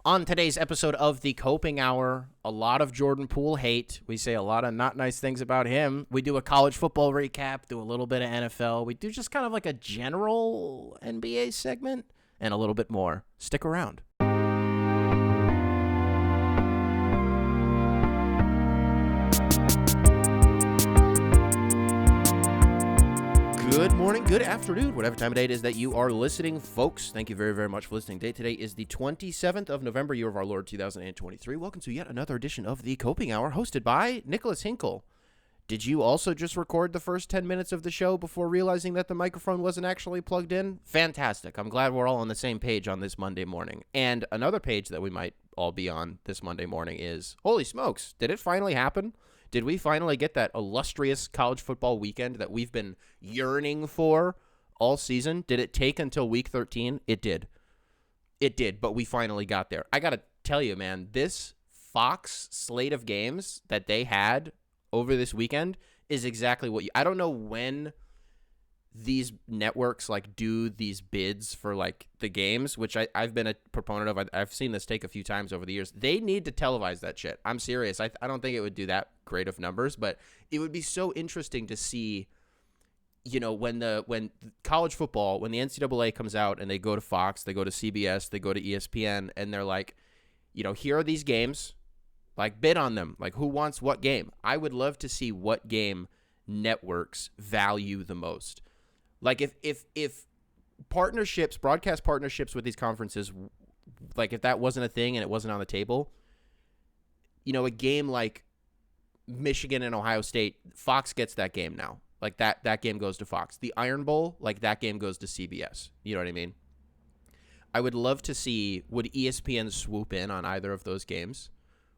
On today's episode of the Coping Hour, a lot of Jordan Poole hate. We say a lot of not nice things about him. We do a college football recap, do a little bit of NFL. We do just kind of like a general NBA segment and a little bit more. Stick around. Good morning, good afternoon, whatever time of day it is that you are listening, folks. Thank you very, very much for listening. Today is the 27th of November, year of our Lord, 2023. Welcome to yet another edition of the Coping Hour, hosted by Nicholas Hinkle. Did you also just record the first 10 minutes of the show before realizing that the microphone wasn't actually plugged in? Fantastic. I'm glad we're all on the same page on this Monday morning. And another page that we might all be on this Monday morning is, holy smokes, did it finally happen? Did we finally get that illustrious college football weekend that we've been yearning for all season? Did it take until week 13? It did. It did, but we finally got there. I got to tell you, man, this Fox slate of games that they had over this weekend is exactly what I don't know when these networks like do these bids for like the games, which I've been a proponent of. I've seen this take a few times over the years. They need to televise that shit. I'm serious. I don't think it would do that great of numbers, but it would be so interesting to see, you know, when college football, when the NCAA comes out and they go to Fox, they go to CBS, they go to ESPN, and they're like, you know, here are these games, like bid on them, like who wants what game. I would love to see what game networks value the most. Like if partnerships, broadcast partnerships with these conferences, like if that wasn't a thing and it wasn't on the table, you know, a game like Michigan and Ohio State, Fox gets that game now. Like that game goes to Fox. The Iron Bowl, like that game goes to CBS. You know what I mean? I would love to see, would ESPN swoop in on either of those games?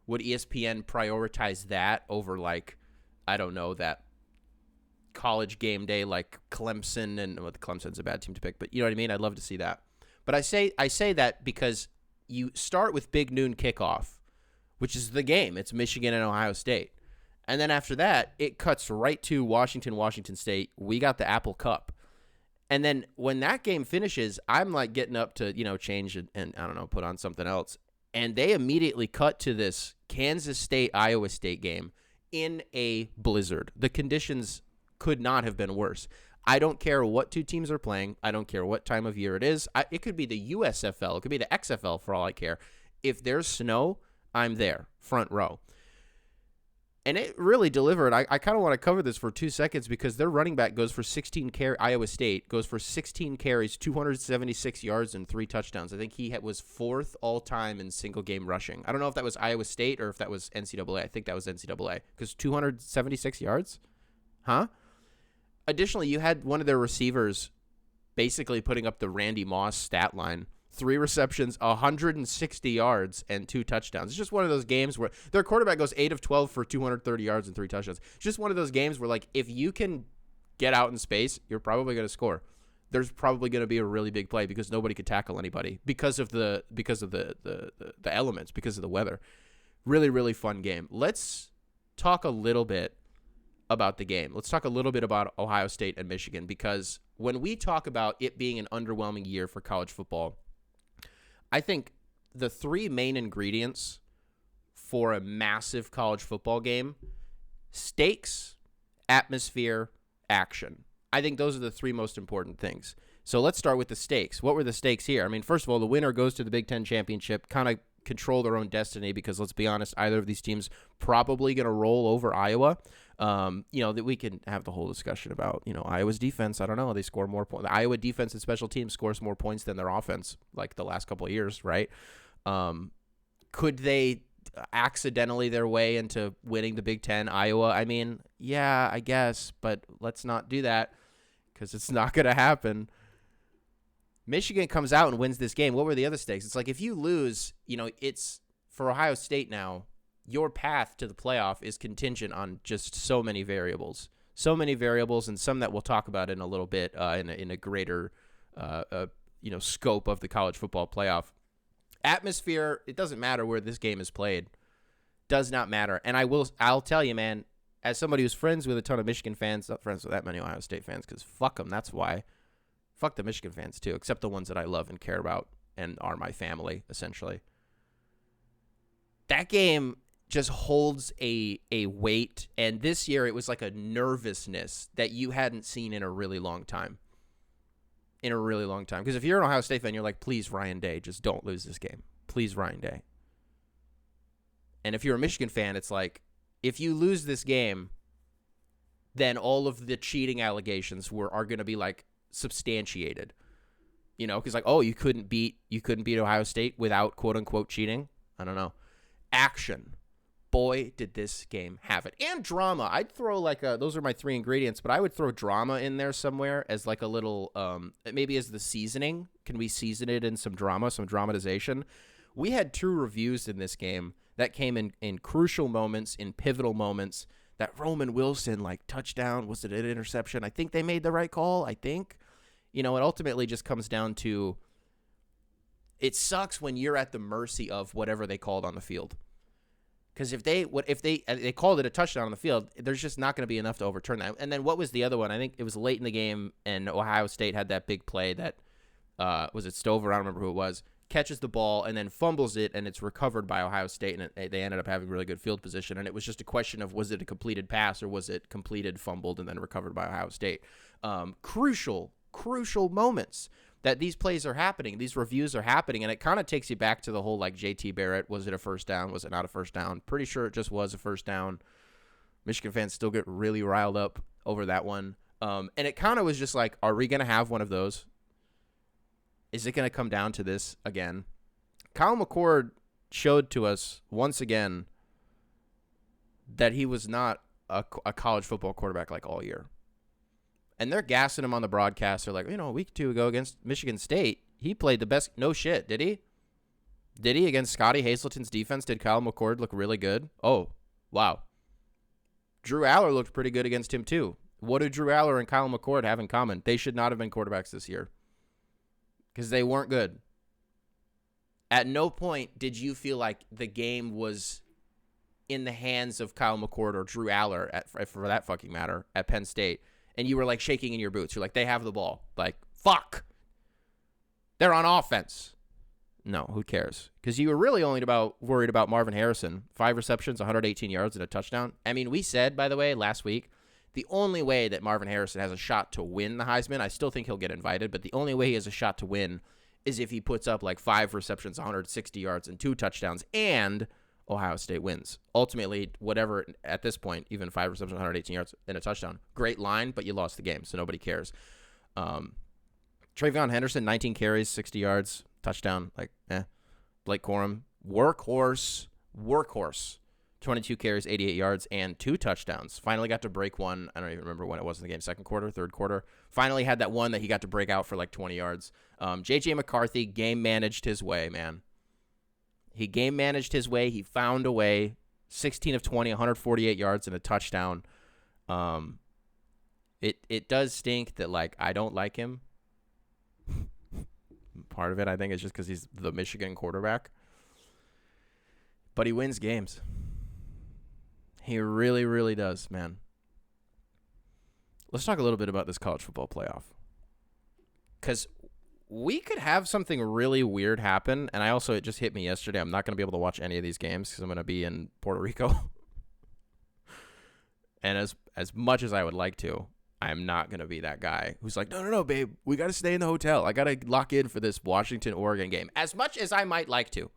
Would ESPN prioritize that over like, I don't know, that college game day like Clemson, and well, Clemson's a bad team to pick, but you know what I mean? I'd love to see that. But I say that because you start with big noon kickoff, which is the game. It's Michigan and Ohio State. And then after that, it cuts right to Washington State. We got the Apple Cup. And then when that game finishes, I'm like getting up to, you know, change and I don't know, put on something else. And they immediately cut to this Kansas State-Iowa State game in a blizzard. The conditions could not have been worse. I don't care what two teams are playing. I don't care what time of year it is. It could be the USFL. It could be the XFL for all I care. If there's snow, I'm there, front row. And it really delivered. I kind of want to cover this for 2 seconds because their running back goes for 16 carries. Iowa State goes for 16 carries, 276 yards, and 3 touchdowns. I think he was fourth all-time in single-game rushing. I don't know if that was Iowa State or if that was NCAA. I think that was NCAA because 276 yards? Huh? Additionally, you had one of their receivers basically putting up the Randy Moss stat line. 3 receptions, 160 yards, and 2 touchdowns. It's just one of those games where their quarterback goes 8 of 12 for 230 yards and 3 touchdowns. It's just one of those games where, like, if you can get out in space, you're probably going to score. There's probably going to be a really big play because nobody could tackle anybody because of the elements, because of the weather. Really, really fun game. Let's talk a little bit about the game. Let's talk a little bit about Ohio State and Michigan, because when we talk about it being an underwhelming year for college football, I think the 3 main ingredients for a massive college football game: stakes, atmosphere, action. I think those are the 3 most important things. So let's start with the stakes. What were the stakes here? I mean, first of all, the winner goes to the Big Ten championship, kind of control their own destiny, because let's be honest, either of these teams probably going to roll over Iowa. You know, that we can have the whole discussion about, you know, Iowa's defense. I don't know. They score more points. The Iowa defense and special teams scores more points than their offense, like the last couple of years, right? Could they accidentally their way into winning the Big Ten, Iowa? I mean, yeah, I guess, but let's not do that because it's not going to happen. Michigan comes out and wins this game. What were the other stakes? It's like if you lose, you know, it's for Ohio State now, your path to the playoff is contingent on just so many variables. So many variables, and some that we'll talk about in a little bit in a greater scope of the college football playoff. Atmosphere, it doesn't matter where this game is played. Does not matter. And I'll tell you, man, as somebody who's friends with a ton of Michigan fans, not friends with that many Ohio State fans, because fuck them, that's why. Fuck the Michigan fans, too, except the ones that I love and care about and are my family, essentially. that game just holds a weight, and this year it was like a nervousness that you hadn't seen in a really long time. Because if you're an Ohio State fan, you're like, please, Ryan Day, just don't lose this game. Please, Ryan Day. And if you're a Michigan fan, it's like, if you lose this game, then all of the cheating allegations are going to be like substantiated. You know, because like, oh, you couldn't beat Ohio State without quote unquote cheating. I don't know. Action. Boy, did this game have it. And drama. I'd throw like those are my 3 ingredients, but I would throw drama in there somewhere as like a little, maybe as the seasoning. Can we season it in some drama, some dramatization? We had 2 reviews in this game that came in crucial moments, in pivotal moments. That Roman Wilson, like, touchdown, was it an interception? I think they made the right call, I think. You know, it ultimately just comes down to, it sucks when you're at the mercy of whatever they called on the field. Because if they called it a touchdown on the field, there's just not going to be enough to overturn that. And then what was the other one? I think it was late in the game, and Ohio State had that big play that, was it Stover? I don't remember who it was. Catches the ball and then fumbles it, and it's recovered by Ohio State, and they ended up having really good field position. And it was just a question of, was it a completed pass or was it completed, fumbled, and then recovered by Ohio State? Crucial moments that these plays are happening, these reviews are happening, and it kind of takes you back to the whole, like, JT Barrett, was it a first down? Was it not a first down? Pretty sure it just was a first down. Michigan fans still get really riled up over that one. And it kind of was just like, are we going to have one of those? Is it going to come down to this again? Kyle McCord showed to us once again that he was not a college football quarterback like all year. And they're gassing him on the broadcast. They're like, you know, a week or two ago against Michigan State, he played the best. No shit, did he? Did he? Against Scotty Hazelton's defense, did Kyle McCord look really good? Oh, wow. Drew Aller looked pretty good against him too. What do Drew Aller and Kyle McCord have in common? They should not have been quarterbacks this year because they weren't good. At no point did you feel like the game was in the hands of Kyle McCord or Drew Aller, for that fucking matter, at Penn State. And you were, like, shaking in your boots. You're like, they have the ball. Like, fuck. They're on offense. No, who cares? Because you were really only worried about Marvin Harrison. 5 receptions, 118 yards, and a touchdown. I mean, we said, by the way, last week, the only way that Marvin Harrison has a shot to win the Heisman, I still think he'll get invited, but the only way he has a shot to win is if he puts up, like, 5 receptions, 160 yards, and 2 touchdowns, and Ohio State wins. Ultimately, whatever, at this point, even 5 receptions, 118 yards, and a touchdown. Great line, but you lost the game, so nobody cares. Travion Henderson, 19 carries, 60 yards, touchdown. Like, Blake Corum, workhorse. 22 carries, 88 yards, and 2 touchdowns. Finally got to break one. I don't even remember when it was in the game. Second quarter, third quarter. Finally had that one that he got to break out for like 20 yards. J.J. McCarthy game managed his way, man. He game managed his way. He found a way. 16 of 20, 148 yards and a touchdown. It does stink that, like, I don't like him. Part of it, I think, is just because he's the Michigan quarterback. But he wins games. He really, really does, man. Let's talk a little bit about this college football playoff. Because we could have something really weird happen, and it just hit me yesterday. I'm not going to be able to watch any of these games because I'm going to be in Puerto Rico. And as much as I would like to, I'm not going to be that guy who's like, no, babe, we got to stay in the hotel. I got to lock in for this Washington-Oregon game. As much as I might like to,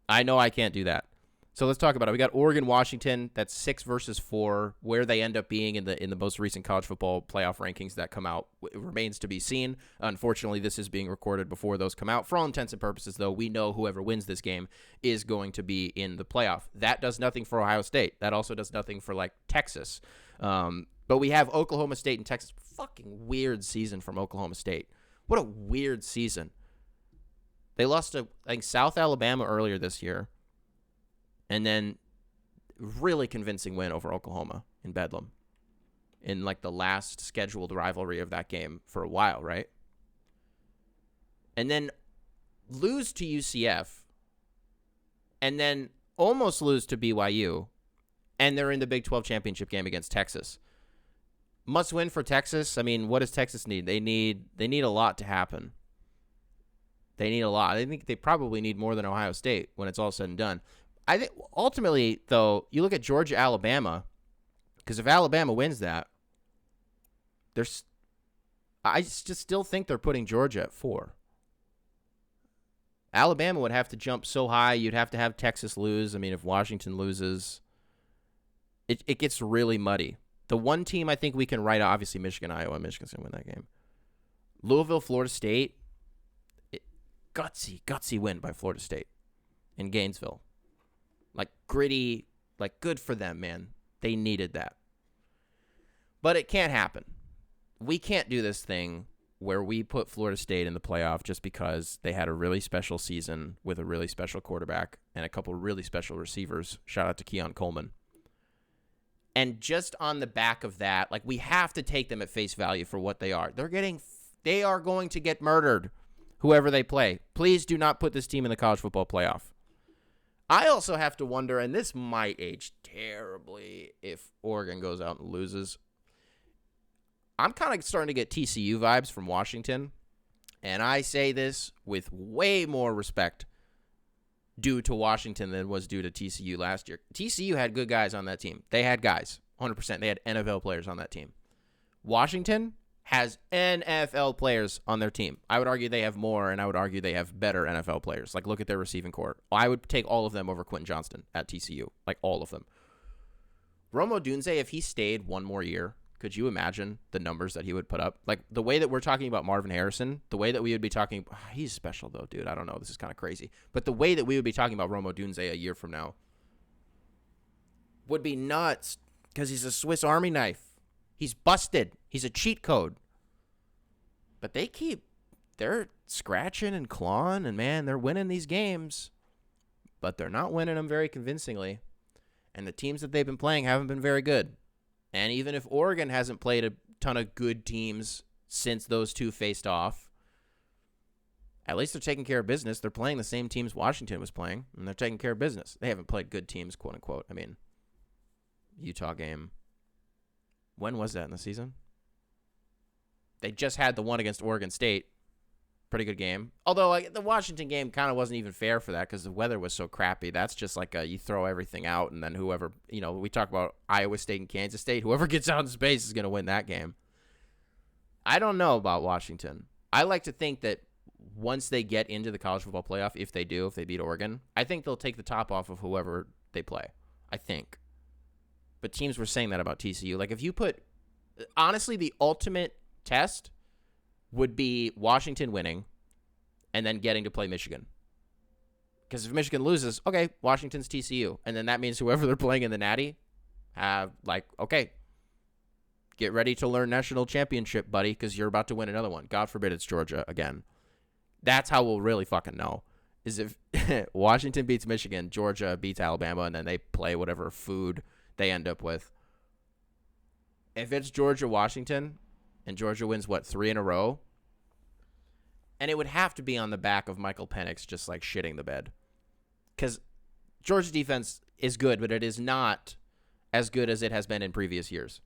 I know I can't do that. So let's talk about it. We got Oregon-Washington. That's 6 versus 4. Where they end up being in the most recent college football playoff rankings that come out remains to be seen. Unfortunately, this is being recorded before those come out. For all intents and purposes, though, we know whoever wins this game is going to be in the playoff. That does nothing for Ohio State. That also does nothing for, like, Texas. But we have Oklahoma State and Texas. Fucking weird season from Oklahoma State. What a weird season. They lost to, I think, South Alabama earlier this year. And then really convincing win over Oklahoma in Bedlam in, like, the last scheduled rivalry of that game for a while, right? And then lose to UCF and then almost lose to BYU, and they're in the Big 12 championship game against Texas. Must win for Texas. I mean, what does Texas need? They need a lot to happen. They need a lot. I think they probably need more than Ohio State when it's all said and done. I think ultimately, though, you look at Georgia, Alabama, because if Alabama wins that, I just still think they're putting Georgia at 4. Alabama would have to jump so high. You'd have to have Texas lose. I mean, if Washington loses, it gets really muddy. The one team I think we can write, obviously Michigan, Iowa. Michigan's going to win that game. Louisville, Florida State, gutsy win by Florida State in Gainesville. Like gritty, like good for them, man. They needed that. But it can't happen. We can't do this thing where we put Florida State in the playoff just because they had a really special season with a really special quarterback and a couple really special receivers. Shout out to Keon Coleman. And just on the back of that, like we have to take them at face value for what they are. They are going to get murdered, whoever they play. Please do not put this team in the college football playoff. I also have to wonder, and this might age terribly if Oregon goes out and loses. I'm kind of starting to get TCU vibes from Washington, and I say this with way more respect due to Washington than was due to TCU last year. TCU had good guys on that team. They had guys, 100%. They had NFL players on that team. Washington has NFL players on their team. I would argue they have more, and I would argue they have better NFL players. Like, look at their receiving core. I would take all of them over Quentin Johnston at TCU. Like, all of them. Rome Odunze, if he stayed one more year, could you imagine the numbers that he would put up? Like, the way that we're talking about Marvin Harrison, the way that we would be talking... He's special, though, dude. I don't know. This is kind of crazy. But the way that we would be talking about Rome Odunze a year from now would be nuts because he's a Swiss Army knife. He's busted. He's a cheat code. But they're scratching and clawing, and, man, they're winning these games. But they're not winning them very convincingly. And the teams that they've been playing haven't been very good. And even if Oregon hasn't played a ton of good teams since those two faced off, at least they're taking care of business. They're playing the same teams Washington was playing, and they're taking care of business. They haven't played good teams, quote unquote. I mean, Utah game. When was that in the season? They just had the one against Oregon State. Pretty good game. Although like, the Washington game kind of wasn't even fair for that because the weather was so crappy. That's just like you throw everything out, and then whoever, we talk about Iowa State and Kansas State. Whoever gets out in space is going to win that game. I don't know about Washington. I like to think that once they get into the college football playoff, if they beat Oregon, I think they'll take the top off of whoever they play. I think. But teams were saying that about TCU. Like if you put, honestly, the ultimate test would be Washington winning and then getting to play Michigan. Because if Michigan loses, okay, Washington's TCU. And then that means whoever they're playing in the Natty okay, get ready to learn national championship, buddy, because you're about to win another one. God forbid it's Georgia again. That's how we'll really fucking know. Is if Washington beats Michigan, Georgia beats Alabama, and then they play whatever food they end up with. If it's Georgia-Washington, and Georgia wins, 3 in a row? And it would have to be on the back of Michael Penix just, shitting the bed. Because Georgia's defense is good, but it is not as good as it has been in previous years.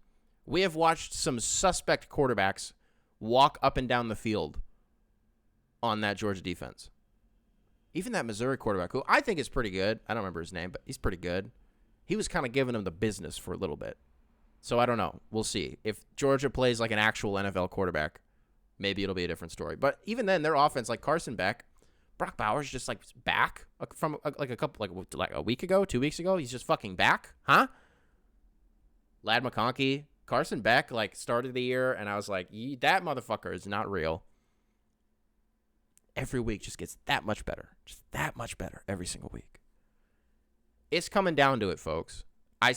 We have watched some suspect quarterbacks walk up and down the field on that Georgia defense. Even that Missouri quarterback, who I think is pretty good. I don't remember his name, but he's pretty good. He was kind of giving them the business for a little bit. So I don't know. We'll see. If Georgia plays like an actual NFL quarterback, maybe it'll be a different story. But even then, their offense, like Carson Beck, Brock Bowers just back from a week ago, 2 weeks ago. He's just fucking back, huh? Lad McConkey, Carson Beck, started the year, and I was like, that motherfucker is not real. Every week just gets that much better, every single week. It's coming down to it, folks. I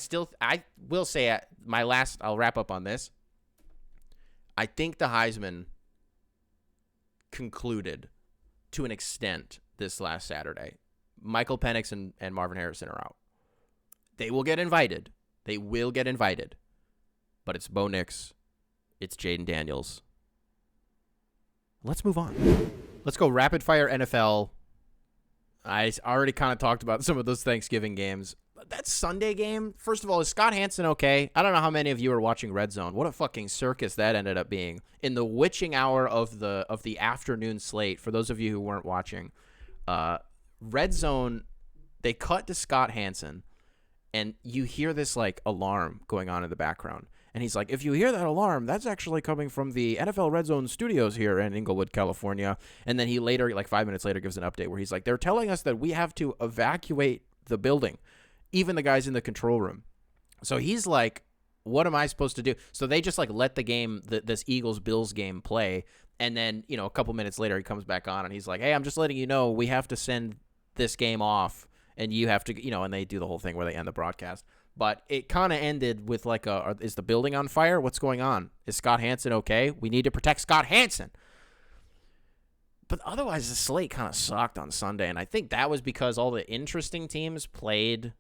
will say I'll wrap up on this. I think the Heisman concluded to an extent this last Saturday. Michael Penix and Marvin Harrison are out. They will get invited. But it's Bo Nix. It's Jaden Daniels. Let's move on. Let's go rapid fire NFL. I already kind of talked about some of those Thanksgiving games. That Sunday game, first of all, is Scott Hansen okay? I don't know how many of you are watching Red Zone. What a fucking circus that ended up being. In the witching hour of the afternoon slate, for those of you who weren't watching, Red Zone They cut to Scott Hansen, and you hear this, like, alarm going on in the background. And he's like, if you hear that alarm, that's actually coming from the NFL Red Zone studios here in Inglewood, California. And then he later, like 5 minutes later, gives an update where he's like, they're telling us that we have to evacuate the building, even the guys in the control room. So he's like, what am I supposed to do? So they just, like, let the game, this Eagles-Bills game play. And then, you know, a couple minutes later, he comes back on and he's like, hey, I'm just letting you know we have to send this game off. And you have to, you know, and they do the whole thing where they end the broadcast. But it kind of ended with like is the building on fire? What's going on? Is Scott Hansen okay? We need to protect Scott Hansen. But otherwise, the slate kind of sucked on Sunday. And I think that was because all the interesting teams played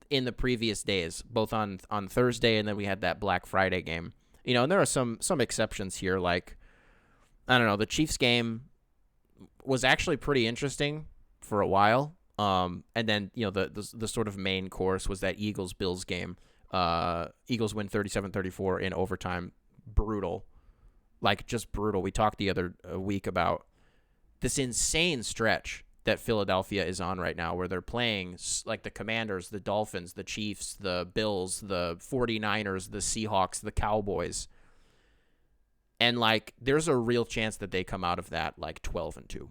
in the previous days, both on Thursday and then we had that Black Friday game. You know, and there are some exceptions here. Like, I don't know, the Chiefs game was actually pretty interesting for a while. And then, you know, the sort of main course was that Eagles-Bills game. Eagles win 37-34 in overtime. Brutal. Like, just brutal. We talked the other week about this insane stretch that Philadelphia is on right now where they're playing, like, the Commanders, the Dolphins, the Chiefs, the Bills, the 49ers, the Seahawks, the Cowboys. And, like, there's a real chance that they come out of that, like, 12-2.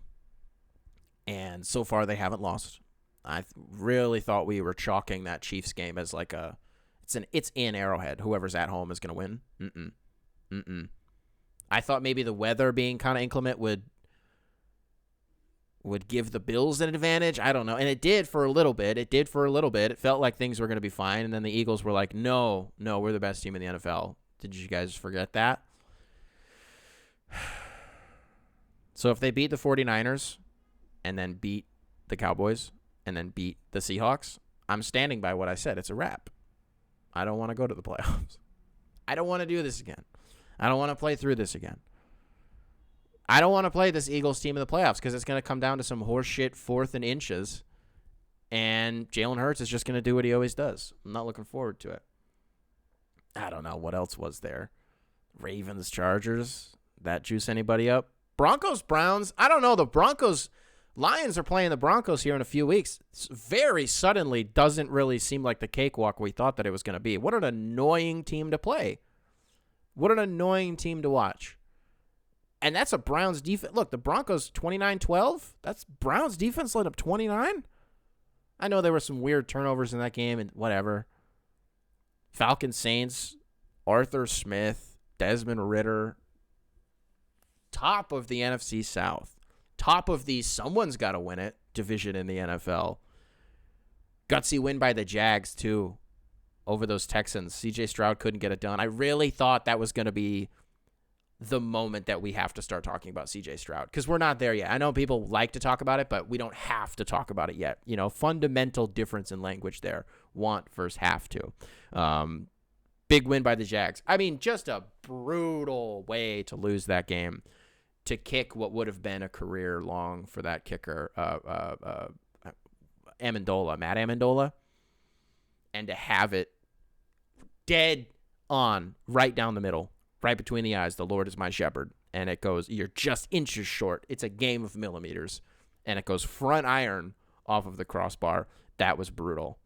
And so far, they haven't lost. I really thought we were chalking that Chiefs game as like it's in Arrowhead. Whoever's at home is going to win. I thought maybe the weather being kind of inclement would give the Bills an advantage. I don't know. And it did for a little bit. It felt like things were going to be fine. And then the Eagles were like, no, we're the best team in the NFL. Did you guys forget that? So if they beat the 49ers and then beat the Cowboys and then beat the Seahawks, I'm standing by what I said. It's a wrap. I don't want to go to the playoffs. I don't want to do this again. I don't want to play through this again. I don't want to play this Eagles team in the playoffs because it's going to come down to some horseshit 4th and inches, and Jalen Hurts is just going to do what he always does. I'm not looking forward to it. I don't know. What else was there? Ravens, Chargers. That juice anybody up? Broncos, Browns. I don't know. The Broncos... Lions are playing the Broncos here in a few weeks. Very suddenly doesn't really seem like the cakewalk we thought that it was going to be. What an annoying team to play. What an annoying team to watch. And that's a Browns defense. Look, the Broncos 29-12. That's Browns defense let up 29. I know there were some weird turnovers in that game and whatever. Falcons, Saints, Arthur Smith, Desmond Ridder. Top of the NFC South. Top of the someone's got to win it division in the NFL. Gutsy win by the Jags, too, over those Texans. C.J. Stroud couldn't get it done. I really thought that was going to be the moment that we have to start talking about C.J. Stroud because we're not there yet. I know people like to talk about it, but we don't have to talk about it yet. You know, fundamental difference in language there. Want versus have to. Big win by the Jags. I mean, just a brutal way to lose that game. To kick what would have been a career long for that kicker, Matt Amendola, and to have it dead on, right down the middle, right between the eyes. The Lord is my shepherd, and it goes. You're just inches short. It's a game of millimeters, and it goes front iron off of the crossbar. That was brutal,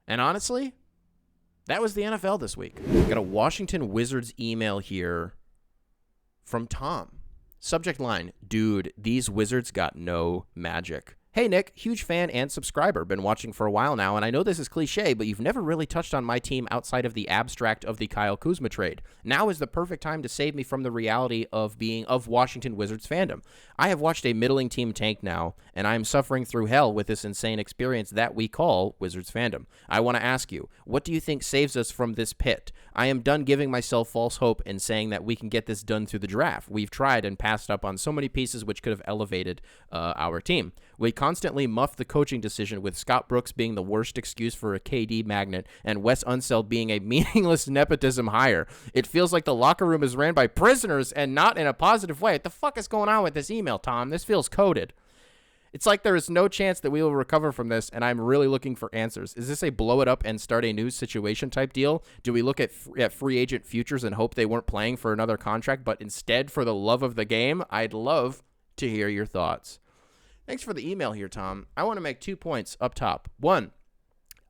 and honestly, that was the NFL this week. Got a Washington Wizards email here from Tom. Subject line, dude, these Wizards got no magic. Hey, Nick, huge fan and subscriber. Been watching for a while now, and I know this is cliche, but you've never really touched on my team outside of the abstract of the Kyle Kuzma trade. Now is the perfect time to save me from the reality of being of Washington Wizards fandom. I have watched a middling team tank now, and I am suffering through hell with this insane experience that we call Wizards fandom. I want to ask you, what do you think saves us from this pit? I am done giving myself false hope and saying that we can get this done through the draft. We've tried and passed up on so many pieces which could have elevated our team. We constantly muff the coaching decision with Scott Brooks being the worst excuse for a KD magnet and Wes Unseld being a meaningless nepotism hire. It feels like the locker room is ran by prisoners and not in a positive way. What the fuck is going on with this email, Tom? This feels coded. It's like there is no chance that we will recover from this, and I'm really looking for answers. Is this a blow it up and start a new situation type deal? Do we look at free agent futures and hope they weren't playing for another contract, but instead for the love of the game? I'd love to hear your thoughts. Thanks for the email here, Tom. I want to make 2 points up top. One,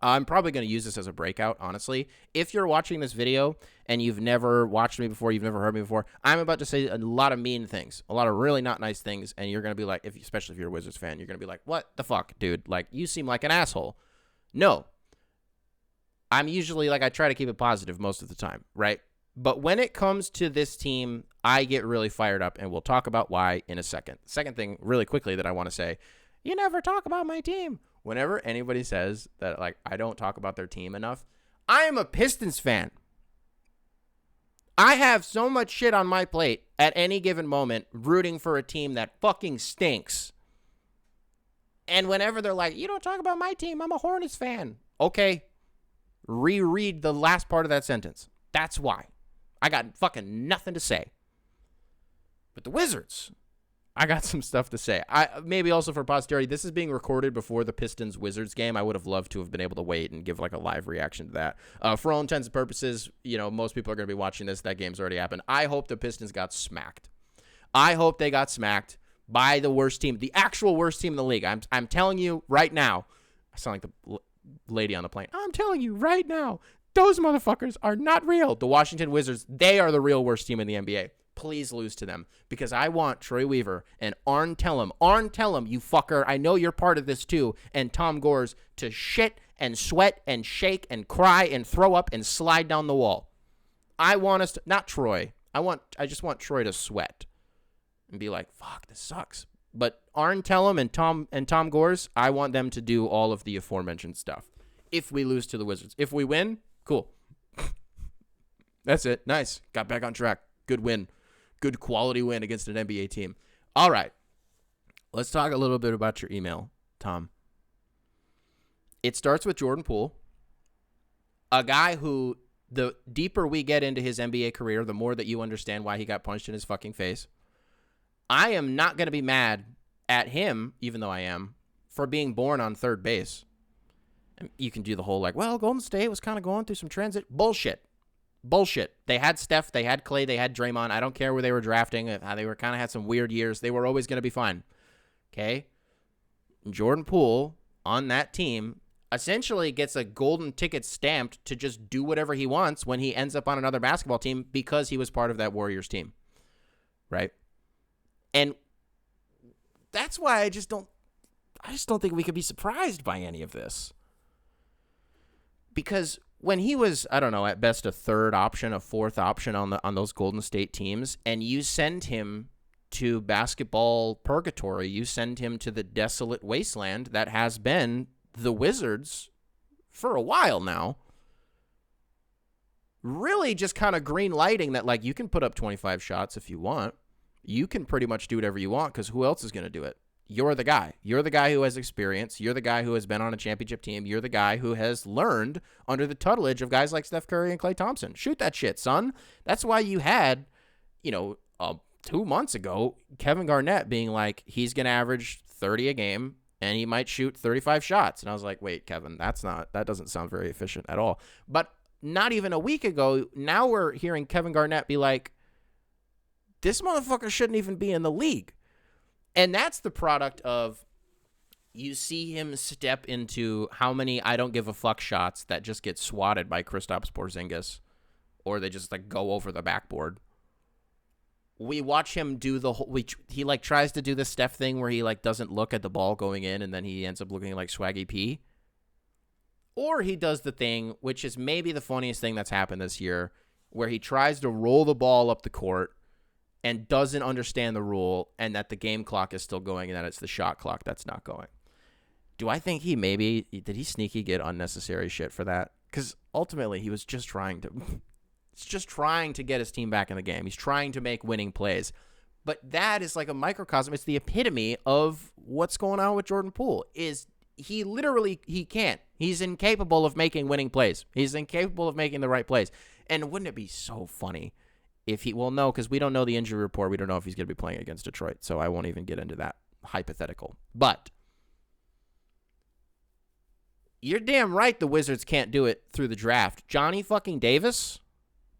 I'm probably going to use this as a breakout, honestly. If you're watching this video and you've never watched me before, you've never heard me before, I'm about to say a lot of mean things, a lot of really not nice things, and you're going to be like, especially if you're a Wizards fan, you're going to be like, what the fuck, dude? Like, you seem like an asshole. No. I'm usually, I try to keep it positive most of the time, right? But when it comes to this team, I get really fired up, and we'll talk about why in a second. Second thing, really quickly, that I want to say, you never talk about my team. Whenever anybody says that, I don't talk about their team enough, I am a Pistons fan. I have so much shit on my plate at any given moment rooting for a team that fucking stinks. And whenever they're like, you don't talk about my team, I'm a Hornets fan. Okay, reread the last part of that sentence. That's why. I got fucking nothing to say. But the Wizards, I got some stuff to say. Maybe also for posterity, this is being recorded before the Pistons-Wizards game. I would have loved to have been able to wait and give a live reaction to that. For all intents and purposes, most people are going to be watching this. That game's already happened. I hope the Pistons got smacked. I hope they got smacked by the worst team, the actual worst team in the league. I'm telling you right now. I sound like the lady on the plane. I'm telling you right now, those motherfuckers are not real. The Washington Wizards, they are the real worst team in the NBA. Please lose to them, because I want Troy Weaver and Arn Tellem, you fucker, I know you're part of this too, and Tom Gores to shit and sweat and shake and cry and throw up and slide down the wall. I want us to, not Troy, I just want Troy to sweat and be like, fuck, this sucks. But Arn Tellem and Tom Gores, I want them to do all of the aforementioned stuff. If we lose to the Wizards. If we win, cool. That's it. Nice. Got back on track. Good win. Good quality win against an NBA team. All right. Let's talk a little bit about your email, Tom. It starts with Jordan Poole, a guy who, the deeper we get into his NBA career, the more that you understand why he got punched in his fucking face. I am not going to be mad at him, even though I am, for being born on third base. You can do the whole Golden State was kind of going through some transit. Bullshit. They had Steph, they had Clay, they had Draymond. I don't care where they were drafting. They were kind of had some weird years. They were always going to be fine. Okay? Jordan Poole on that team essentially gets a golden ticket stamped to just do whatever he wants when he ends up on another basketball team because he was part of that Warriors team. Right? And that's why I just don't think we could be surprised by any of this. Because when he was, I don't know, at best a third option, a fourth option on those Golden State teams, and you send him to basketball purgatory, you send him to the desolate wasteland that has been the Wizards for a while now, really just kind of green lighting that, you can put up 25 shots if you want. You can pretty much do whatever you want, because who else is going to do it? You're the guy. You're the guy who has experience. You're the guy who has been on a championship team. You're the guy who has learned under the tutelage of guys like Steph Curry and Klay Thompson. Shoot that shit, son. That's why you had, 2 months ago, Kevin Garnett being like, he's going to average 30 a game and he might shoot 35 shots. And I was like, wait, Kevin, that doesn't sound very efficient at all. But not even a week ago, now we're hearing Kevin Garnett be like, this motherfucker shouldn't even be in the league. And that's the product of, you see him step into how many I don't give a fuck shots that just get swatted by Kristaps Porzingis, or they just go over the backboard. We watch him do the whole, he tries to do the Steph thing where he doesn't look at the ball going in and then he ends up looking like Swaggy P. Or he does the thing, which is maybe the funniest thing that's happened this year, where he tries to roll the ball up the court and doesn't understand the rule, and that the game clock is still going, and that it's the shot clock that's not going. Do I think did he sneaky get unnecessary shit for that? Because ultimately he was just trying to get his team back in the game. He's trying to make winning plays. But that is like a microcosm. It's the epitome of what's going on with Jordan Poole. Is he can't. He's incapable of making winning plays. He's incapable of making the right plays. And wouldn't it be so funny if no, because we don't know the injury report. We don't know if he's going to be playing against Detroit, so I won't even get into that hypothetical. But you're damn right the Wizards can't do it through the draft. Johnny fucking Davis?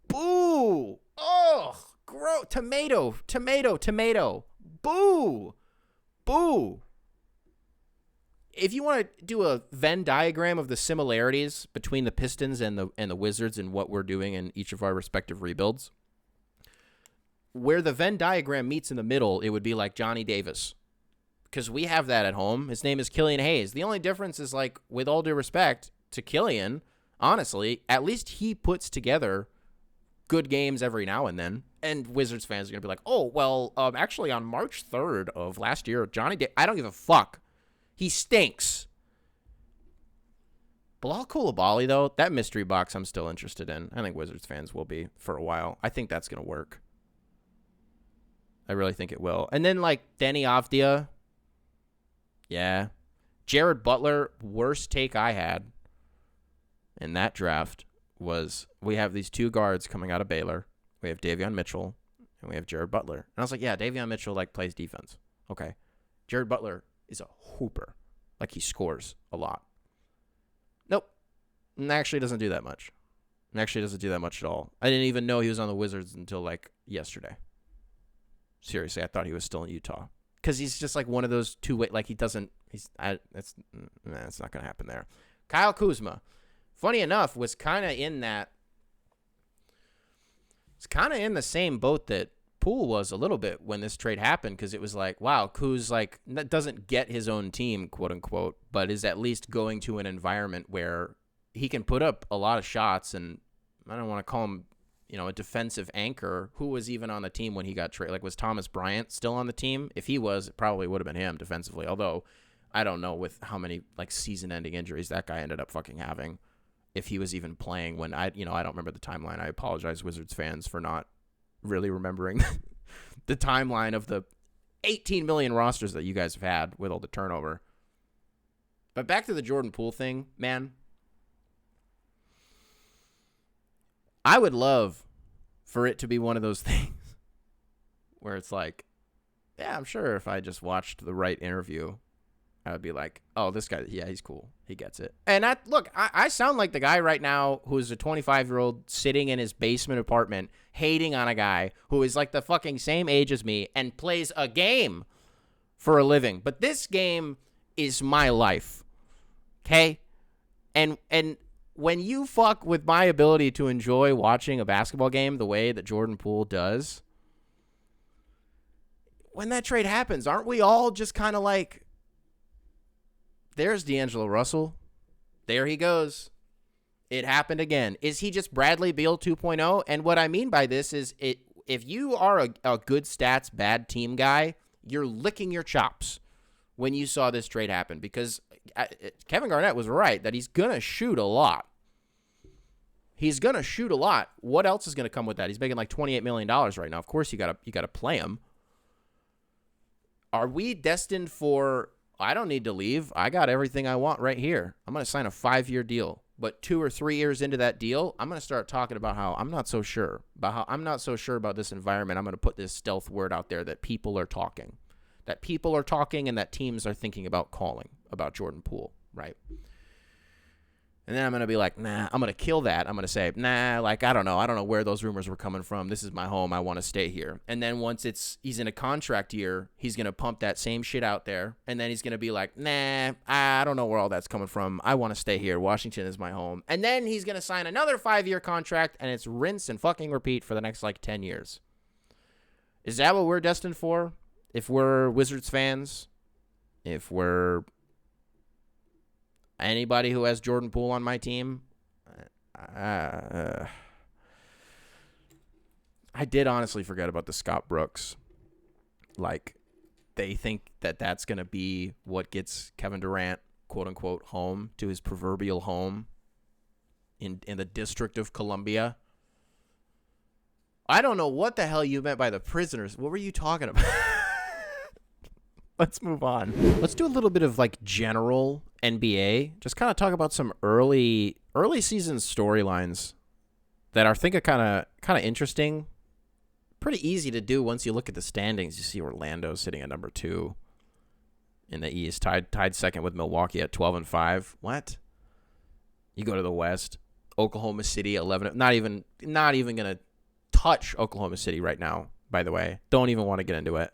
Boo! Ugh! Gross! Tomato! Boo! Boo! if you want to do a Venn diagram of the similarities between the Pistons and the Wizards and what we're doing in each of our respective rebuilds, where the Venn diagram meets in the middle, it would be like Johnny Davis. Because we have that at home. His name is Killian Hayes. The only difference is, like, with all due respect to Killian, honestly, at least he puts together good games every now and then. And Wizards fans are going to be like, oh, well, actually on March 3rd of last year, Johnny Davis, I don't give a fuck. He stinks. Bilal Coulibaly, though, that mystery box I'm still interested in. I think Wizards fans will be for a while. I think that's going to work. I really think it will. And then, like, Denny Avdia. Yeah. Jared Butler, worst take I had in that draft was we have these two guards coming out of Baylor. We have Davion Mitchell, and we have Jared Butler. And I was like, yeah, Davion Mitchell, like, plays defense. Okay. Jared Butler is a hooper. Like, he scores a lot. Nope. And actually doesn't do that much. And actually doesn't do that much at all. I didn't even know he was on the Wizards until, like, yesterday. Seriously, I thought he was still in Utah. Because he's just, like, one of those two-way, like, he doesn't, it's not going to happen there. Kyle Kuzma, funny enough, was kind of in that, it's kind of in the same boat that Poole was a little bit when this trade happened, because it was like, wow, Kuz, like, doesn't get his own team, quote-unquote, but is at least going to an environment where he can put up a lot of shots, and I don't want to call him, you know, a defensive anchor. Who was even on the team when he got traded? Like, was Thomas Bryant still on the team? If he was, it probably would have been him defensively, although I don't know with how many, like, season-ending injuries that guy ended up fucking having, if he was even playing when I don't remember the timeline. I apologize, Wizards fans, for not really remembering the timeline of the 18 million rosters that you guys have had with all the turnover. But back to the Jordan Poole thing, man. I would love for it to be one of those things where it's like, yeah, I'm sure if I just watched the right interview, I would be like, oh, this guy, yeah, he's cool. He gets it. And I sound like the guy right now who's a 25-year-old sitting in his basement apartment hating on a guy who is like the fucking same age as me and plays a game for a living. But this game is my life, okay? And when you fuck with my ability to enjoy watching a basketball game the way that Jordan Poole does, when that trade happens, aren't we all just kind of like, there's D'Angelo Russell. There he goes. It happened again. Is he just Bradley Beal 2.0? And what I mean by this is, if you are a good stats, bad team guy, you're licking your chops when you saw this trade happen, because Kevin Garnett was right that he's going to shoot a lot. He's going to shoot a lot. What else is going to come with that? He's making like $28 million right now. Of course, you got to play him. Are we destined for, I don't need to leave. I got everything I want right here. I'm going to sign a 5-year deal. But 2 or 3 years into that deal, I'm going to start talking about how I'm not so sure about this environment. I'm going to put this stealth word out there that people are talking. That people are talking and that teams are thinking about calling about Jordan Poole, right? And then I'm going to be like, nah, I'm going to kill that. I'm going to say, nah, like, I don't know where those rumors were coming from. This is my home. I want to stay here. And then once he's in a contract year, he's going to pump that same shit out there. And then he's going to be like, nah, I don't know where all that's coming from. I want to stay here. Washington is my home. And then he's going to sign another 5-year contract, and it's rinse and fucking repeat for the next, like, 10 years. Is that what we're destined for? If we're Wizards fans, if we're anybody who has Jordan Poole on my team, I did honestly forget about the Scott Brooks. Like, they think that that's going to be what gets Kevin Durant, quote unquote, home to his proverbial home in the District of Columbia. I don't know what the hell you meant by the prisoners. What were you talking about? Let's move on. Let's do a little bit of, like, general NBA. Just kind of talk about some early season storylines that I think are kind of interesting. Pretty easy to do once you look at the standings. You see Orlando sitting at number 2 in the East, tied second with Milwaukee at 12-5. What? You go to the West, Oklahoma City 11. Not even gonna touch Oklahoma City right now. By the way, don't even want to get into it.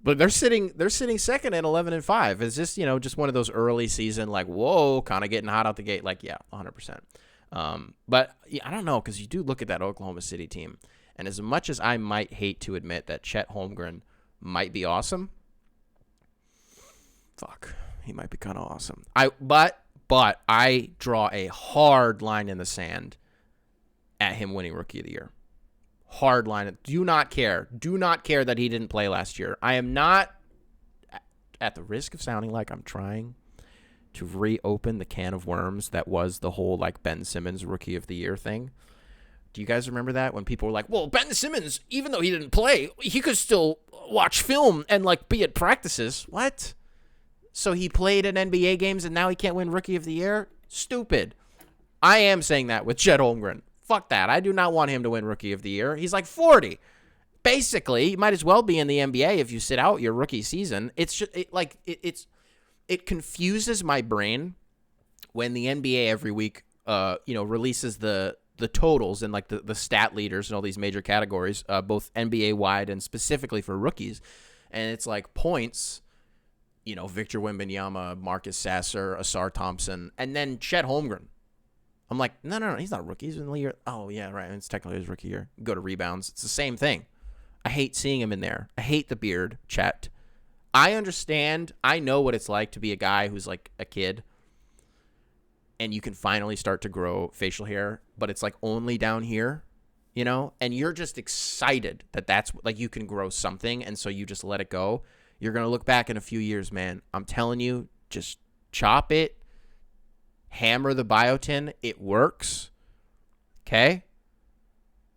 But they're sitting second at 11-5. It's just, just one of those early season, like, whoa, kind of getting hot out the gate. Like, yeah, 100%. But yeah, I don't know, because you do look at that Oklahoma City team, and as much as I might hate to admit that Chet Holmgren might be awesome, he might be kind of awesome. But I draw a hard line in the sand at him winning Rookie of the Year. Hard line. Do not care. Do not care that he didn't play last year. I am not, at the risk of sounding like I'm trying to reopen the can of worms that was the whole like Ben Simmons Rookie of the Year thing. Do you guys remember that when people were like, well, Ben Simmons, even though he didn't play, he could still watch film and like be at practices? What? So he played in NBA games and now he can't win Rookie of the Year? Stupid. I am saying that with Chet Holmgren. Fuck that. I do not want him to win Rookie of the Year. He's like 40. Basically, you might as well be in the NBA if you sit out your rookie season. It's just it confuses my brain when the NBA every week releases the totals and like the stat leaders and all these major categories, both NBA wide and specifically for rookies. And it's like points, Victor Wembanyama, Marcus Sasser, Asar Thompson, and then Chet Holmgren. I'm like, no, he's not a rookie. He's in the year. Oh, yeah, right. It's technically his rookie year. Go to rebounds. It's the same thing. I hate seeing him in there. I hate the beard, Chet. I understand. I know what it's like to be a guy who's like a kid and you can finally start to grow facial hair, but it's like only down here, and you're just excited that that's like you can grow something, and so you just let it go. You're going to look back in a few years, man. I'm telling you, just chop it. Hammer the biotin. It works. Okay?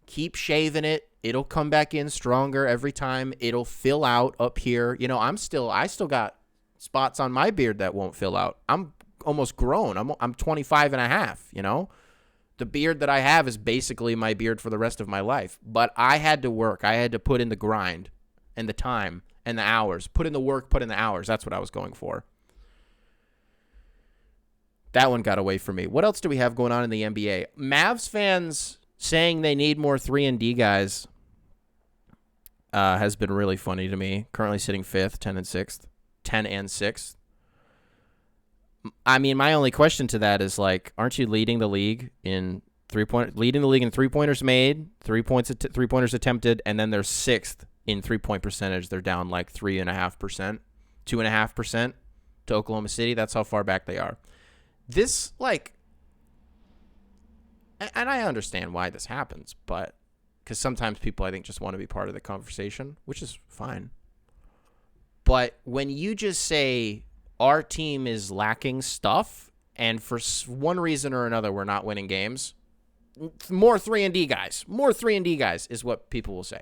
Keep shaving it. It'll come back in stronger every time. It'll fill out up here. I still got spots on my beard that won't fill out. I'm almost grown. I'm 25 and a half, The beard that I have is basically my beard for the rest of my life. But I had to work. I had to put in the grind and the time and the hours. Put in the work, put in the hours. That's what I was going for. That one got away from me. What else do we have going on in the NBA? Mavs fans saying they need more 3-and-D guys has been really funny to me. Currently sitting 5th, 10 and 6th. I mean, my only question to that is like, aren't you leading the league in three-pointers made, 3-pointers attempted, and then they're 6th in 3-point percentage. They're down like 3.5%, 2.5% to Oklahoma City. That's how far back they are. This, like, and I understand why this happens, but because sometimes people, I think, just want to be part of the conversation, which is fine. But when you just say our team is lacking stuff, and for one reason or another, we're not winning games, more 3-and-D guys is what people will say.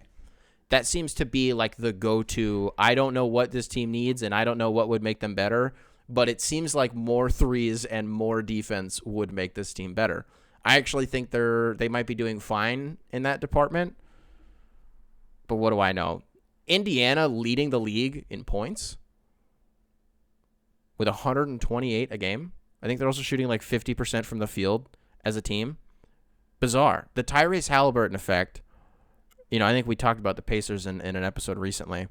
That seems to be like the go-to. I don't know what this team needs, and I don't know what would make them better, but it seems like more threes and more defense would make this team better. I actually think they might be doing fine in that department, but what do I know? Indiana leading the league in points with 128 a game. I think they're also shooting like 50% from the field as a team. Bizarre. The Tyrese Halliburton effect. I think we talked about the Pacers in an episode recently.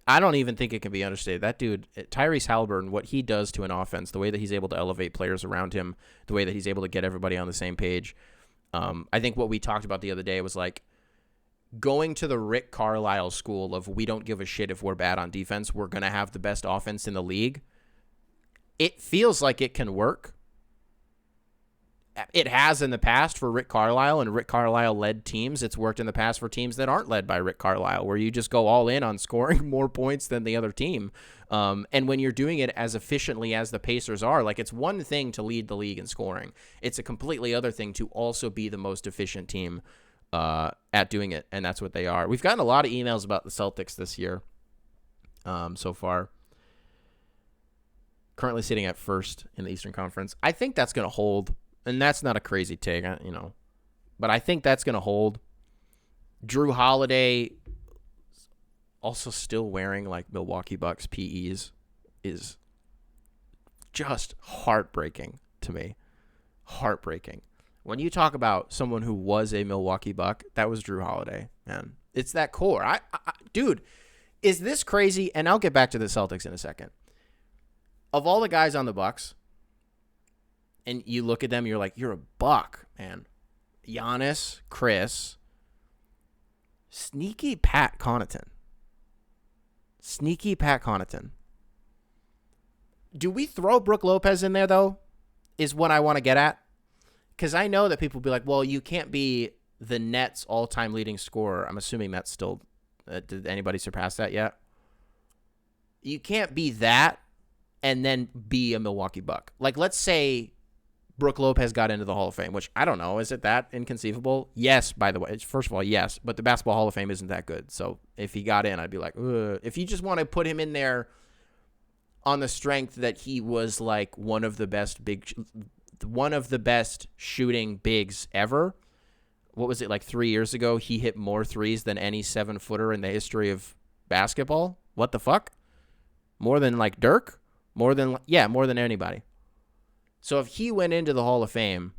I don't even think it can be understated. That dude, Tyrese Halliburton, what he does to an offense, the way that he's able to elevate players around him, the way that he's able to get everybody on the same page. I think what we talked about the other day was like going to the Rick Carlisle school of we don't give a shit if we're bad on defense. We're going to have the best offense in the league. It feels like it can work. It has in the past for Rick Carlisle and Rick Carlisle-led teams. It's worked in the past for teams that aren't led by Rick Carlisle, where you just go all in on scoring more points than the other team. And when you're doing it as efficiently as the Pacers are, like it's one thing to lead the league in scoring. It's a completely other thing to also be the most efficient team at doing it, and that's what they are. We've gotten a lot of emails about the Celtics this year so far. Currently sitting at first in the Eastern Conference. I think that's going to hold. And that's not a crazy take, but I think that's going to hold. Drew Holiday also still wearing like Milwaukee Bucks PEs is just heartbreaking to me. Heartbreaking. When you talk about someone who was a Milwaukee Buck, that was Drew Holiday, man. It's that core. Dude, is this crazy? And I'll get back to the Celtics in a second. Of all the guys on the Bucks, and you look at them, you're like, you're a Buck, man. Giannis, Chris, sneaky Pat Connaughton. Do we throw Brook Lopez in there, though, is what I want to get at? Because I know that people will be like, well, you can't be the Nets all-time leading scorer. I'm assuming that's still, did anybody surpass that yet? You can't be that and then be a Milwaukee Buck. Like, let's say Brook Lopez got into the Hall of Fame, which I don't know. Is it that inconceivable? Yes, by the way. First of all, yes, but the Basketball Hall of Fame isn't that good. So if he got in, I'd be like, ugh. If you just want to put him in there on the strength that he was like one of the best shooting bigs ever. What was it, like 3 years ago? He hit more threes than any 7-footer in the history of basketball. What the fuck? More than like Dirk? More than anybody. So if he went into the Hall of Fame,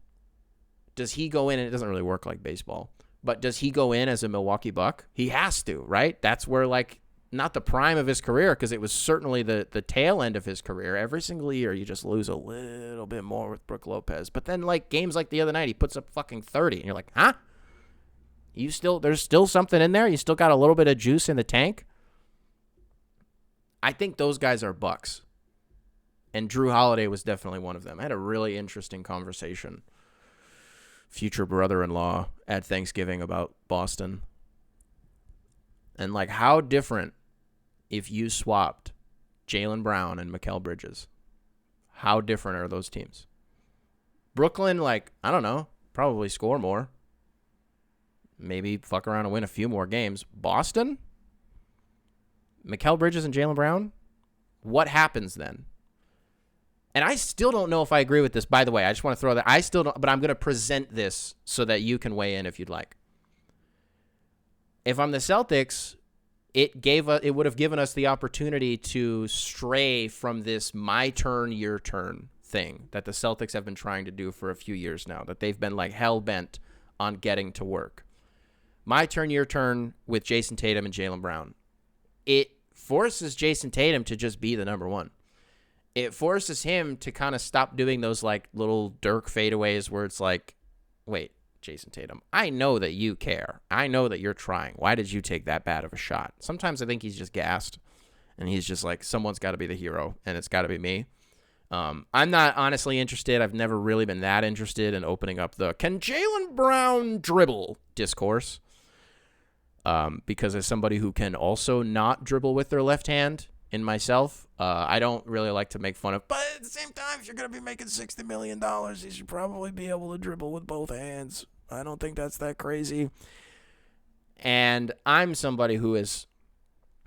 does he go in? And it doesn't really work like baseball, but does he go in as a Milwaukee Buck? He has to, right? That's where, like, not the prime of his career, because it was certainly the tail end of his career. Every single year, you just lose a little bit more with Brook Lopez. But then, like, games like the other night, he puts up fucking 30, and you're like, huh? There's still something in there? You still got a little bit of juice in the tank? I think those guys are Bucks. And Drew Holiday was definitely one of them. I had a really interesting conversation, future brother-in-law, at Thanksgiving about Boston. And, like, how different if you swapped Jaylen Brown and Mikal Bridges. How different are those teams? Brooklyn, like, I don't know, probably score more. Maybe fuck around and win a few more games. Boston? Mikal Bridges and Jaylen Brown? What happens then? And I still don't know if I agree with this. By the way, I just want to throw that. I still don't, but I'm going to present this so that you can weigh in if you'd like. If I'm the Celtics, it would have given us the opportunity to stray from this my turn, your turn thing that the Celtics have been trying to do for a few years now, that they've been like hell-bent on getting to work. My turn, your turn with Jason Tatum and Jaylen Brown. It forces Jason Tatum to just be the number one. It forces him to kind of stop doing those like little Dirk fadeaways where it's like, wait, Jason Tatum, I know that you care. I know that you're trying. Why did you take that bad of a shot? Sometimes I think he's just gassed, and he's just like, someone's got to be the hero, and it's got to be me. I'm not honestly interested. I've never really been that interested in opening up the can Jaylen Brown dribble discourse, because as somebody who can also not dribble with their left hand in myself, I don't really like to make fun of, but at the same time, if you're going to be making $60 million, you should probably be able to dribble with both hands. I don't think that's that crazy. And I'm somebody who has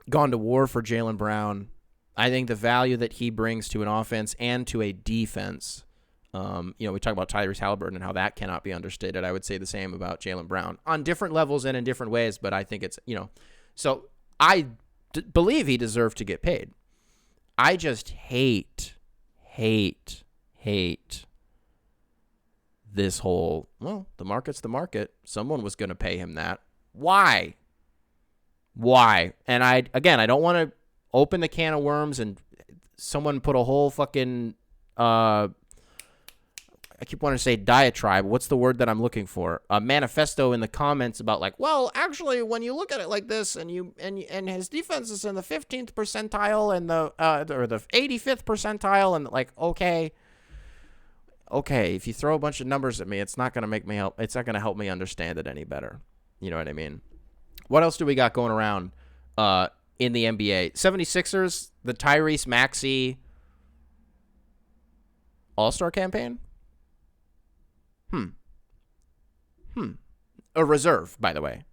gone to war for Jaylen Brown. I think the value that he brings to an offense and to a defense, we talk about Tyrese Halliburton and how that cannot be understated. I would say the same about Jaylen Brown on different levels and in different ways, but I think it's, so I believe he deserved to get paid. I just hate this whole, well, the market's the market. Someone was going to pay him that. Why? And I don't want to open the can of worms and someone put a whole fucking, I keep wanting to say diatribe. What's the word that I'm looking for? A manifesto in the comments about like, well, actually, when you look at it like this, and his defense is in the 15th percentile and the 85th percentile, and like, okay, if you throw a bunch of numbers at me, it's not gonna make me help. It's not gonna help me understand it any better. You know what I mean? What else do we got going around in the NBA? 76ers, the Tyrese Maxey All-Star campaign. A reserve, by the way.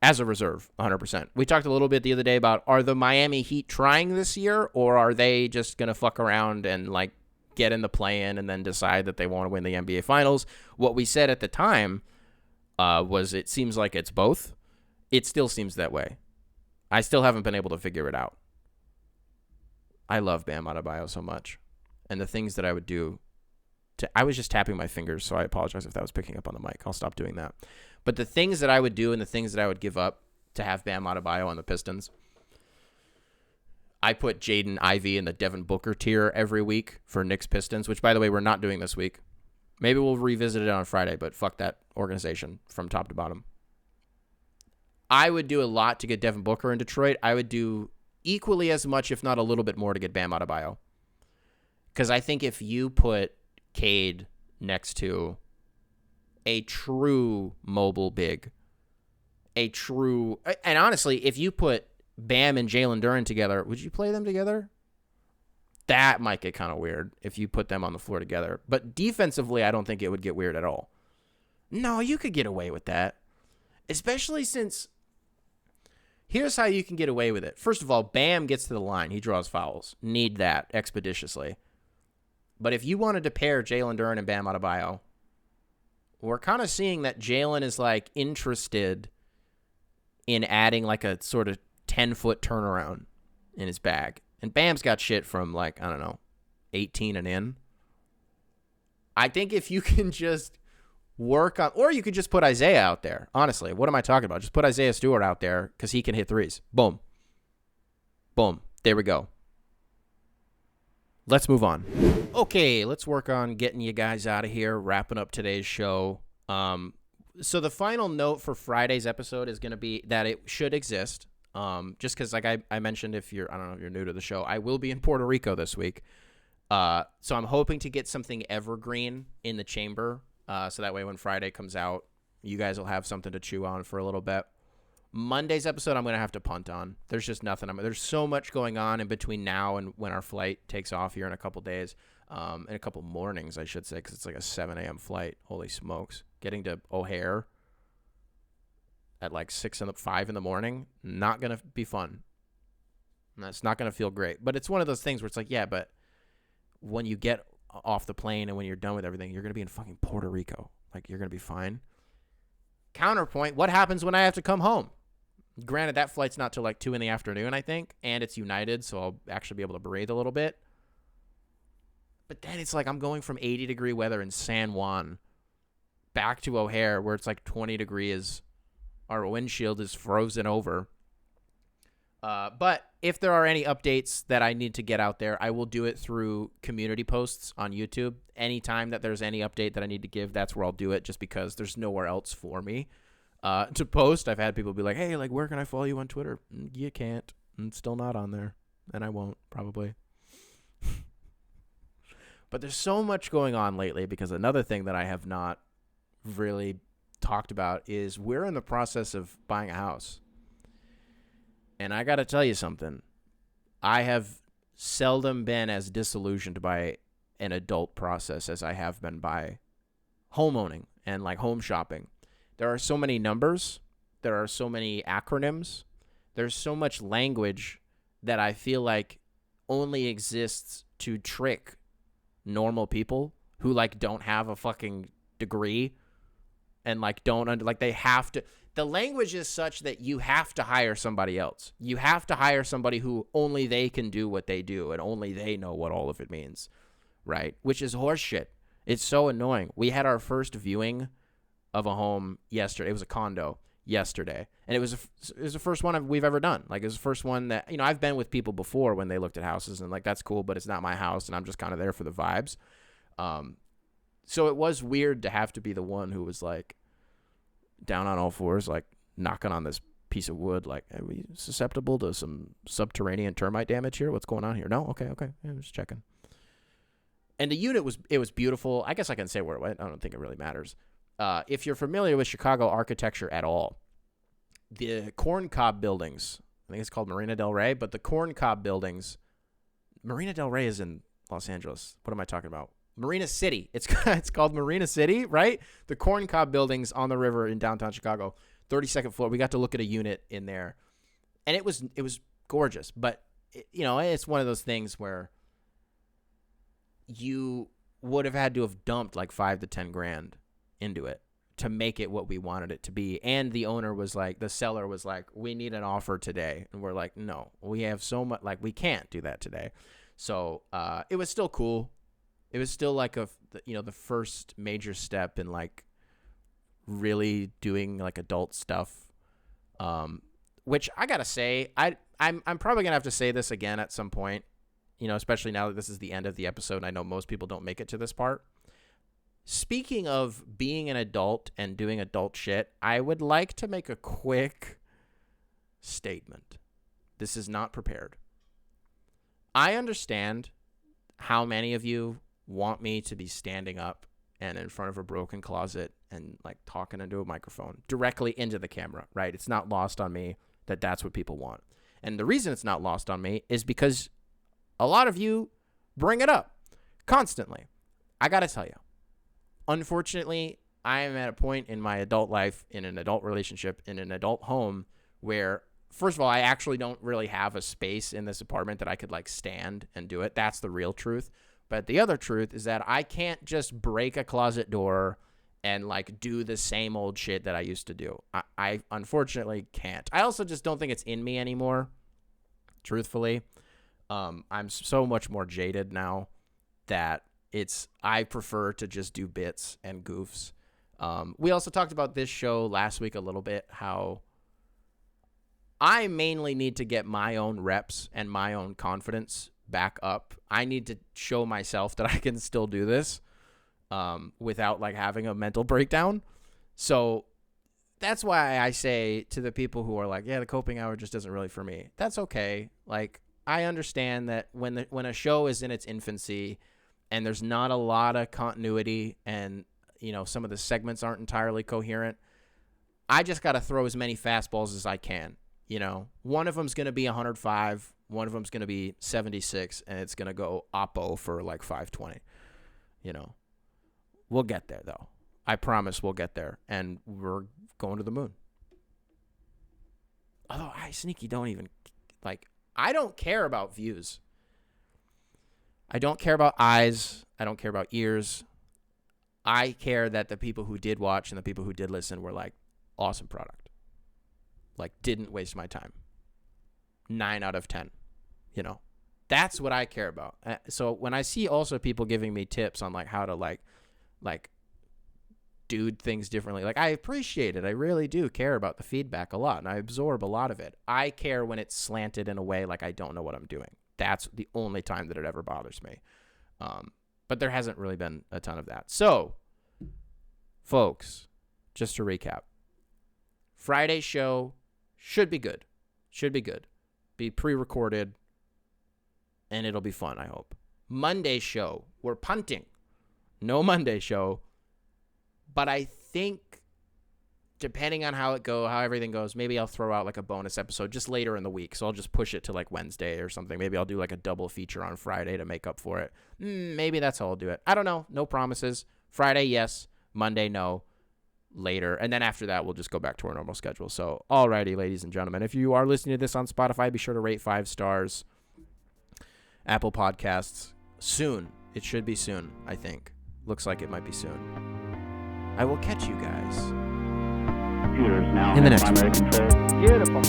As a reserve, 100%. We talked a little bit the other day about, are the Miami Heat trying this year, or are they just going to fuck around and like get in the play-in and then decide that they want to win the NBA Finals? What we said at the time was it seems like it's both. It still seems that way. I still haven't been able to figure it out. I love Bam Adebayo so much. And the things that I would do I was just tapping my fingers, so I apologize if that was picking up on the mic. I'll stop doing that. But the things that I would do and the things that I would give up to have Bam Adebayo on the Pistons. I put Jaden Ivey in the Devin Booker tier every week for Knicks Pistons, which, by the way, we're not doing this week. Maybe we'll revisit it on Friday, but fuck that organization from top to bottom. I would do a lot to get Devin Booker in Detroit. I would do equally as much, if not a little bit more, to get Bam Adebayo. Because I think if you put Cade next to a true mobile big, and honestly, if you put Bam and Jaylen Duren together, would you play them together? That might get kind of weird if you put them on the floor together. But defensively, I don't think it would get weird at all. No, you could get away with that. Especially since, here's how you can get away with it. First of all, Bam gets to the line. He draws fouls. Need that expeditiously. But if you wanted to pair Jaylen Duren and Bam Adebayo, we're kind of seeing that Jaylen is like interested in adding like a sort of 10-foot turnaround in his bag. And Bam's got shit from, like, I don't know, 18 and in. I think if you can just work on, or you could just put Isaiah out there. Honestly, what am I talking about? Just put Isaiah Stewart out there because he can hit threes. Boom. Boom. There we go. Let's move on. Okay, let's work on getting you guys out of here, wrapping up today's show. So the final note for Friday's episode is going to be that it should exist. Just because, like I mentioned, I don't know if you're new to the show, I will be in Puerto Rico this week. So I'm hoping to get something evergreen in the chamber. So that way when Friday comes out, you guys will have something to chew on for a little bit. Monday's episode, I'm going to have to punt on. There's just nothing. There's so much going on in between now and when our flight takes off here in a couple days. In a couple mornings, I should say, because it's like a 7 a.m. flight. Holy smokes. Getting to O'Hare at like 5 in the morning, not going to be fun. That's not going to feel great. But it's one of those things where it's like, yeah, but when you get off the plane and when you're done with everything, you're going to be in fucking Puerto Rico. Like, you're going to be fine. Counterpoint, what happens when I have to come home? Granted, that flight's not till like 2 in the afternoon, I think, and it's United, so I'll actually be able to breathe a little bit. But then it's like I'm going from 80-degree weather in San Juan back to O'Hare where it's like 20 degrees. Our windshield is frozen over. But if there are any updates that I need to get out there, I will do it through community posts on YouTube. Anytime that there's any update that I need to give, that's where I'll do it, just because there's nowhere else for me to post. I've had people be like, hey, like, where can I follow you on Twitter? You can't. I'm still not on there, and I won't, probably. But there's so much going on lately, because another thing that I have not really talked about is we're in the process of buying a house. And I got to tell you something. I have seldom been as disillusioned by an adult process as I have been by home owning and like home shopping. There are so many numbers. There are so many acronyms. There's so much language that I feel like only exists to trick normal people who like don't have a fucking degree and like they have to. The language is such that you have to hire somebody else. You have to hire somebody who only they can do what they do and only they know what all of it means, right? Which is horseshit. It's so annoying. We had our first viewing of a home yesterday. It was a condo yesterday, and it was the first one we've ever done. Like, it was the first one that, you know, I've been with people before when they looked at houses, and like, that's cool, but it's not my house, and I'm just kind of there for the vibes. So it was weird to have to be the one who was like down on all fours, like knocking on this piece of wood, like, are we susceptible to some subterranean termite damage here? What's going on here? No? Okay. Yeah, I'm just checking. And the unit was beautiful. I guess I can say where it went. I don't think it really matters. If you're familiar with Chicago architecture at all, the corn cob buildings, I think it's called Marina Del Rey, but the corn cob buildings, Marina Del Rey is in Los Angeles. What am I talking about? Marina City. It's called Marina City, right? The corn cob buildings on the river in downtown Chicago, 32nd floor. We got to look at a unit in there, and it was gorgeous. But you know, it's one of those things where you would have had to have dumped like $5,000 to $10,000 into it to make it what we wanted it to be. And the seller was like, we need an offer today. And we're like, no, we have so much, like, we can't do that today. So it was still cool. It was still like the first major step in like really doing like adult stuff. which I gotta say, I'm probably gonna have to say this again at some point, especially now that this is the end of the episode and I know most people don't make it to this part. Speaking of being an adult and doing adult shit, I would like to make a quick statement. This is not prepared. I understand how many of you want me to be standing up and in front of a broken closet and like talking into a microphone directly into the camera, right? It's not lost on me that that's what people want. And the reason it's not lost on me is because a lot of you bring it up constantly. I got to tell you, unfortunately, I am at a point in my adult life, in an adult relationship, in an adult home where, first of all, I actually don't really have a space in this apartment that I could like stand and do it. That's the real truth. But the other truth is that I can't just break a closet door and like do the same old shit that I used to do. I unfortunately can't. I also just don't think it's in me anymore, truthfully. I'm so much more jaded now that I prefer to just do bits and goofs. We also talked about this show last week a little bit, how I mainly need to get my own reps and my own confidence back up. I need to show myself that I can still do this without like having a mental breakdown. So that's why I say to the people who are like, yeah, the coping hour just isn't really for me. That's okay. Like, I understand that when a show is in its infancy and there's not a lot of continuity and, some of the segments aren't entirely coherent, I just got to throw as many fastballs as I can. One of them's going to be 105, one of them's going to be 76, and it's going to go oppo for like 520. We'll get there, though. I promise we'll get there, and we're going to the moon. Although I sneaky don't even, I don't care about views. I don't care about eyes. I don't care about ears. I care that the people who did watch and the people who did listen were like, awesome product. Like, didn't waste my time. 9 out of 10. That's what I care about. So when I see also people giving me tips on like how to like do things differently, like I appreciate it. I really do care about the feedback a lot, and I absorb a lot of it. I care when it's slanted in a way like I don't know what I'm doing. That's the only time that it ever bothers me. But there hasn't really been a ton of that. So, folks, just to recap, Friday's show should be good. Be pre-recorded, and it'll be fun, I hope. Monday's show, we're punting. No Monday show. But I think, depending on how everything goes, maybe I'll throw out like a bonus episode just later in the week. So I'll just push it to like Wednesday or something. Maybe I'll do like a double feature on Friday to make up for it. Maybe that's how I'll do it. I don't know. No promises. Friday, yes. Monday, no. Later. And then after that, we'll just go back to our normal schedule. So, alrighty, ladies and gentlemen. If you are listening to this on Spotify, be sure to rate 5 stars. Apple Podcasts. Soon. It should be soon, I think. Looks like it might be soon. I will catch you guys Computers now in the next primary one. control. Beautiful.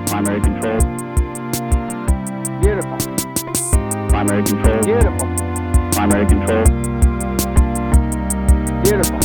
Primary control. Beautiful. Primary control. Beautiful. Primary control. Beautiful.